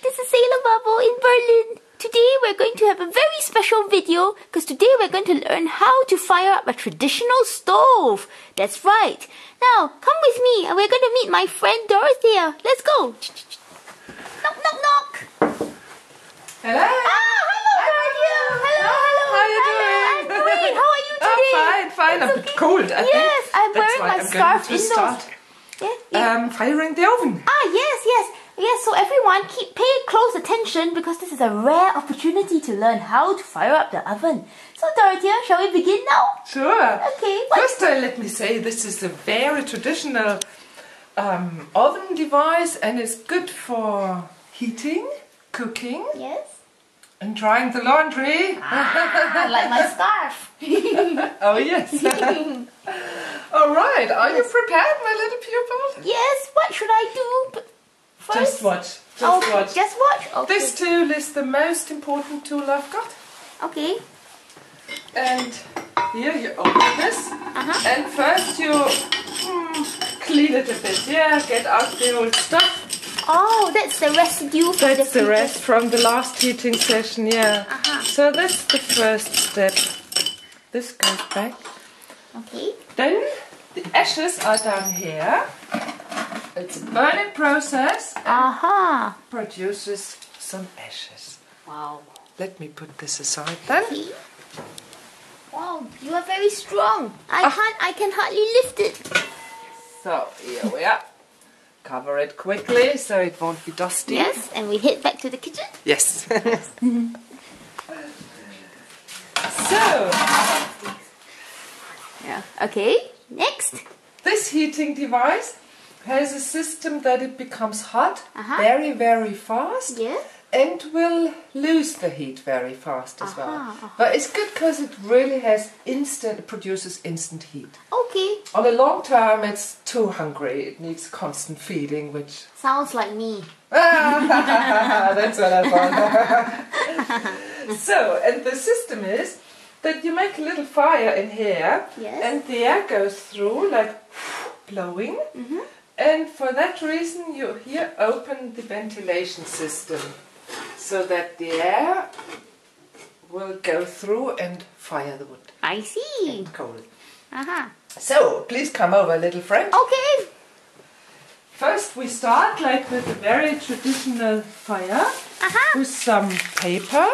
this is Sailor Babo in Berlin. Today we're going to have a very special video because today we're going to learn how to fire up a traditional stove. That's right. Now, come with me and we're going to meet my friend Dorotea. Let's go. Knock, knock, knock. Hello. Ah, hello Dorotea. Hello, hello. How are you doing? I'm great. How are you today? Fine. I'm a bit cold, I think. Yes, I'm That's wearing why my I'm scarf going to indoors. start Yeah. firing the oven. Ah, yes. So everyone, pay close attention because this is a rare opportunity to learn how to fire up the oven. So Dorotea, shall we begin now? Sure. Okay. First, let me say this is a very traditional oven device, and it's good for heating, cooking, Yes. and drying the laundry. Ah, like my scarf. Oh yes. All right. Are you prepared, my little pupil? Yes. What should I do? First? Just watch. Watch. Just watch. Okay. This tool is the most important tool I've got. Okay. And here you open this. And first you clean it a bit. Yeah, get out the old stuff. Oh, that's the residue from That's the previous- rest from the last heating session, yeah. So that's the first step. This goes back. Okay. Then the ashes are down here. It's a burning process. Produces some ashes. Wow. Let me put this aside then. Okay. Wow, you are very strong. I can hardly lift it. So here we are. Cover it quickly so it won't be dusty. Yes, and we head back to the kitchen. Yes. So, Yeah. Okay. Next. this heating device has a system that it becomes hot Uh-huh. very fast. Yes. And will lose the heat very fast as well. But it's good because it really produces instant heat. Okay. On the long term, it's too hungry. It needs constant feeding, which... Sounds like me. That's what I thought. So, and the system is that you make a little fire in here, Yes. and the air goes through, like blowing. And for that reason, you here open the ventilation system, so that the air will go through and fire the wood. I see. And coal. So, please come over, little friend. okay. First we start like with a very traditional fire with some paper.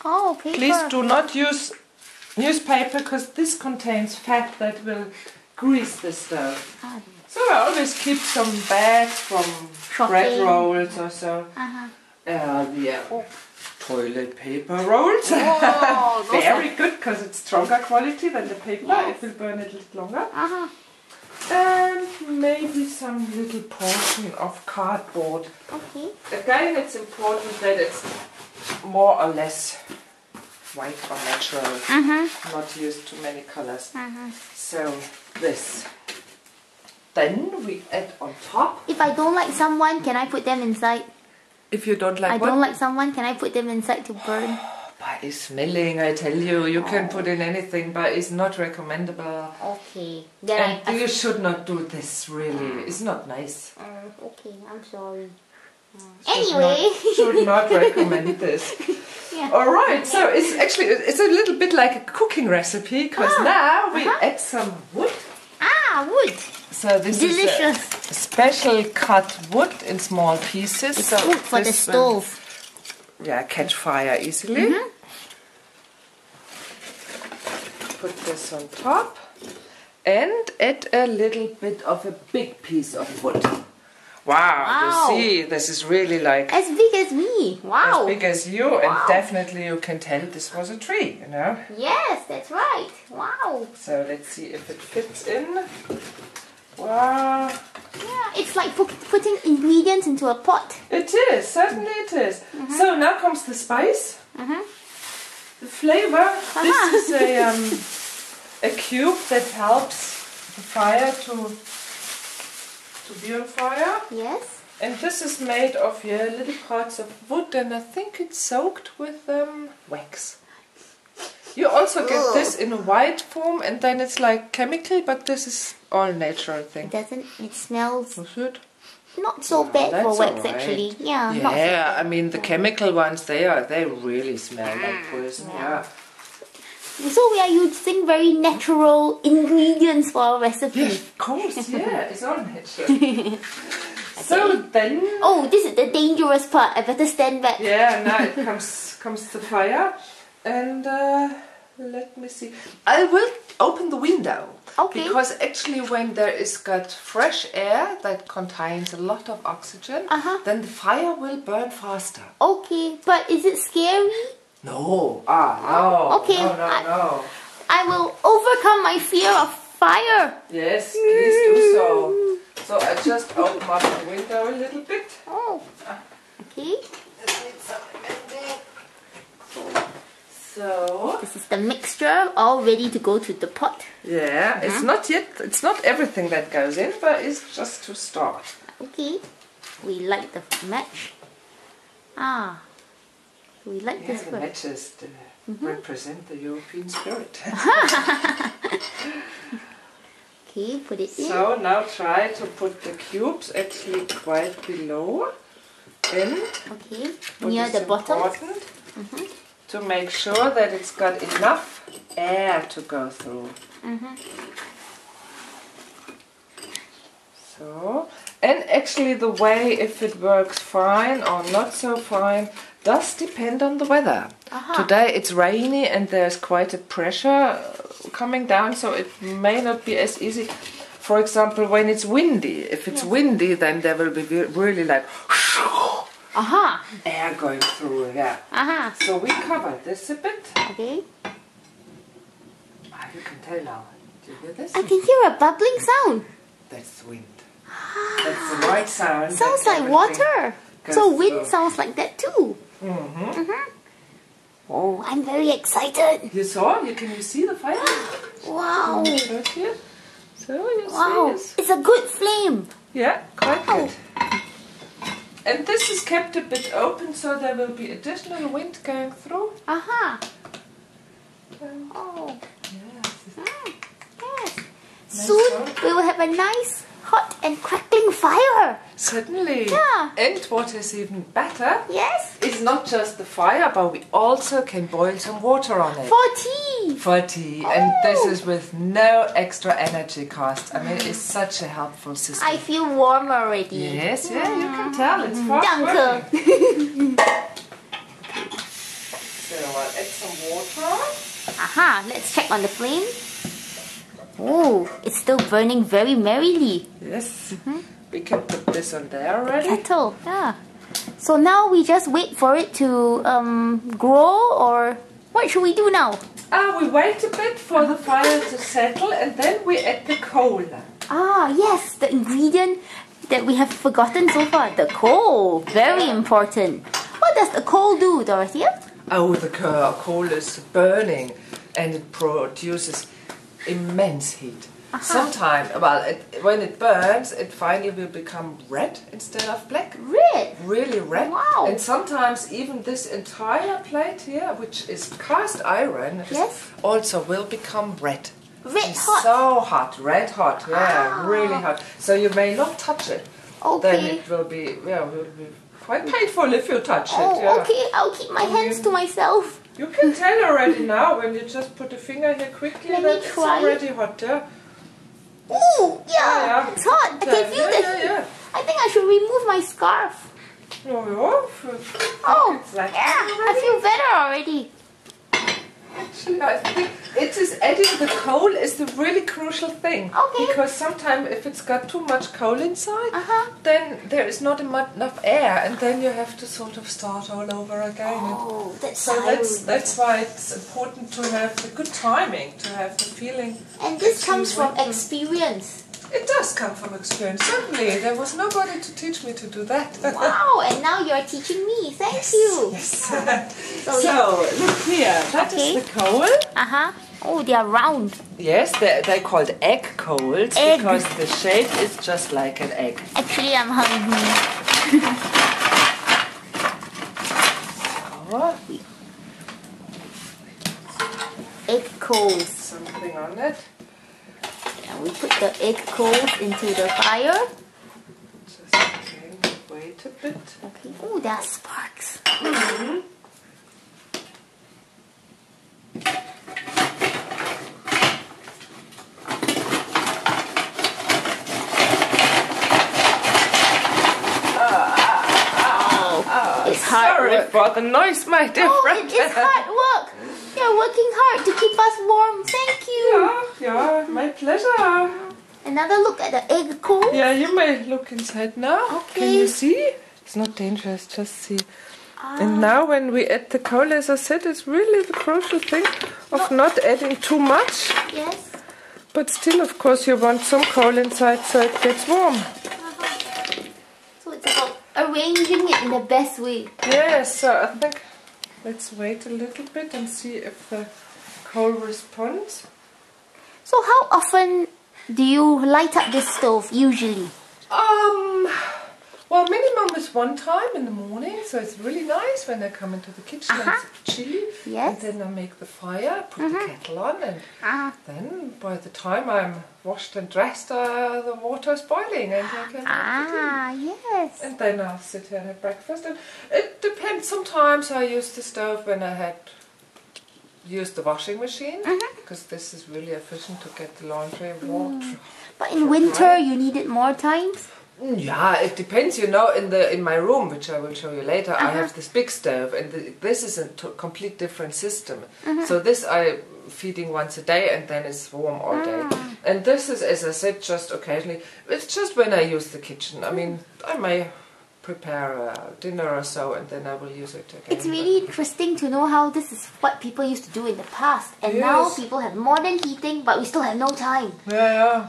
Oh, paper. Please do not use newspaper because this contains fat that will grease the stove. So I always keep some bags from bread rolls or so. Toilet paper rolls. Oh, Very good because it's stronger quality than the paper. Yes. It will burn a little longer. And maybe some little portion of cardboard. Okay. Again, it's important that it's more or less white or natural. Not use too many colors. So this. Then we add on top. If I don't like someone, can I put them inside? If you don't like I what? don't like someone, can I put them inside to burn? But it's smelling, I tell you. You can put in anything, but it's not recommendable. Okay. Then And you should not do this, really. It's not nice. okay, I'm sorry. Anyway. Should not recommend this. Yeah. Alright, so it's a little bit like a cooking recipe, because now we add some wood. Wood. So this Delicious. is a special cut wood in small pieces. It's so good for the this will, stove. catch fire easily. Put this on top and add a little bit of a big piece of wood. Wow. You see, this is really like as big as me. Wow. as big as you, and definitely you can tell this was a tree, you know. Yes, that's right. Wow. So let's see if it fits in. Wow. Yeah, it's like putting ingredients into a pot. It is, certainly it is. So now comes the spice. The flavor. This is a cube that helps the fire to be on fire. Yes. And this is made of little parts of wood, and I think it's soaked with wax. You also get this in a white form, and then it's like chemical, but this is all natural thing. It doesn't. It smells. Is it? not so bad for that's wax all right. actually. Yeah, not so Yeah, bad. I mean the chemical ones, they really smell like poison. Yeah. So we are using very natural ingredients for our recipe. Yeah, of course. Yeah, it's all natural. So then. Oh, this is the dangerous part. I better stand back. Yeah, now it comes the fire, and let me see. I will open the window. Okay. Because actually, when there is got fresh air that contains a lot of oxygen, then the fire will burn faster. Okay, but is it scary? No. No. Okay. No. I will overcome my fear of fire. Yes, please do so. So I just open up the window a little bit. Oh. Okay. So this is the mixture all ready to go to the pot. Yeah, it's not everything that goes in, but it's just to start. Okay. We light the match. We like this the one. matches represent the European spirit. Okay, put it in. So now try to put the cubes actually quite below in. Okay, near the bottom. Important to make sure that it's got enough air to go through. So, and actually the way if it works fine or not so fine does depend on the weather. Today it's rainy and there's quite a pressure coming down, so it may not be as easy. For example, when it's windy, if it's windy, then there will be really like air going through, So we covered this a bit. Okay. You can tell now. Do you hear this? I can hear a bubbling sound. That's the wind. That's the right sound. Sounds like water. So wind through. sounds like that too. Oh, I'm very excited. You saw? Can you see the fire? Wow. Right here. So you Wow. see It's a good flame. Yeah, quite good. And this is kept a bit open so there will be additional wind going through. Oh. Yes. Yes. Soon we will have a nice, hot and crackling fire. Certainly. Yeah. And what is even better, Yes. it's not just the fire, but we also can boil some water on it. For tea. For tea. And this is with no extra energy cost. I mean, it's such a helpful system. I feel warm already. Yes, you can tell. It's fast Danke. working. So I'll add some water. Let's check on the flame. Oh, it's still burning very merrily. Yes. We can put this on there already. Kettle, yeah. So now we just wait for it to grow, or what should we do now? We wait a bit for the fire to settle, and then we add the coal. Yes, the ingredient that we have forgotten so far, the coal. Very important. What does the coal do, Dorotea? Oh, the coal is burning, and it produces immense heat. Sometimes, when it burns, it finally will become red instead of black. Red? Really red. Wow. And sometimes even this entire plate here, which is cast iron, also will become red. Red It's hot? so hot, red hot, really hot. So you may not touch it. Okay. Then it will be, quite painful if you touch it. Okay, I'll keep my hands to myself. You can tell already now when you just put a finger here quickly Let me that it's try. already hot, Ooh, yeah, it's hot. I can feel the heat. Yeah. I think I should remove my scarf. Oh, it's like I feel better already. Actually, I think it is adding the coal is the really crucial thing. Okay. Because sometimes if it's got too much coal inside, then there is not enough air, and then you have to sort of start all over again. Oh, That's why it's important to have the good timing, to have the feeling. And this comes from experience. It does come from experience, certainly. There was nobody to teach me to do that. Wow, and now you're teaching me. Thank you. Yes. So, look here. That is the coal. Oh, they are round. Yes, they're called egg coals because the shape is just like an egg. Actually, I'm hungry. Egg coals. Something on it. And we put the egg coals into the fire. Just little bit. Okay. Oh, there are sparks. It's hard Sorry work. for the noise, my dear friend. It's hard work. You're working hard to keep us warm. Thank you. Yeah, my pleasure. Another look at the egg cool. Yeah, you may look inside now. Okay. Can you see? It's not dangerous, just see. And now when we add the coal, as I said, it's really the crucial thing of not adding too much. Yes. But still, of course, you want some coal inside so it gets warm. So it's about arranging it in the best way. Yes, so I think let's wait a little bit and see if the coal responds. So how often do you light up this stove usually? Well, minimum is one time in the morning, so it's really nice when I come into the kitchen and it's chilly. Yes. And then I make the fire, put the kettle on, and then by the time I'm washed and dressed, the water's boiling and I can have it in. Yes. And then I'll sit here and have breakfast. And it depends. Sometimes I use the stove when I had used the washing machine, because this is really efficient to get the laundry water. But in winter you need it more times? Yeah, it depends. You know, in my room, which I will show you later, I have this big stove, and this is a complete different system. So this I feeding once a day, and then it's warm all day. And this is, as I said, just occasionally. It's just when I use the kitchen. I mean, I may prepare a dinner or so, and then I will use it again. It's really interesting to know how this is what people used to do in the past, and now people have modern heating, but we still have no time. Yeah.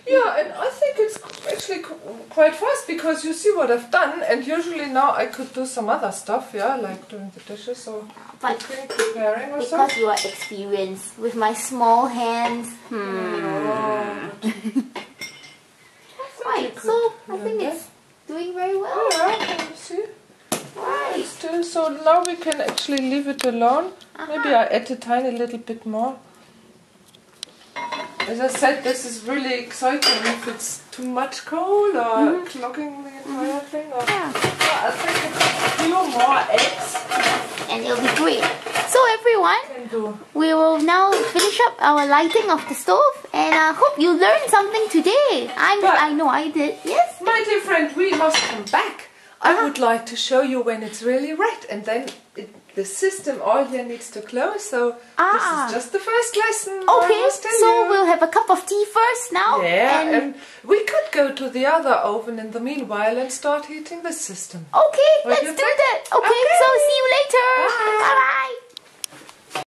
Yeah, and I think it's actually quite fast, because you see what I've done, and usually now I could do some other stuff, like doing the dishes or cooking, preparing or so. Because you are experienced with my small hands. Right, so I think it's doing very well. Yeah, can you see? Right. Still, so now we can actually leave it alone. Maybe I add a tiny little bit more. As I said, this is really exciting if it's too much coal or clogging the entire thing. Or, I think a few more eggs. And it'll be great. So everyone, we will now finish up our lighting of the stove, and I hope you learned something today. I know I did. Yes? My dear friend, we must come back. I would like to show you when it's really red, and then the system all here needs to close, so this is just the first lesson. Okay, so we'll have a cup of tea first now. Yeah, and we could go to the other oven in the meanwhile and start heating the system. Okay, What do let's you do think? that. Okay, so see you later. Bye-bye.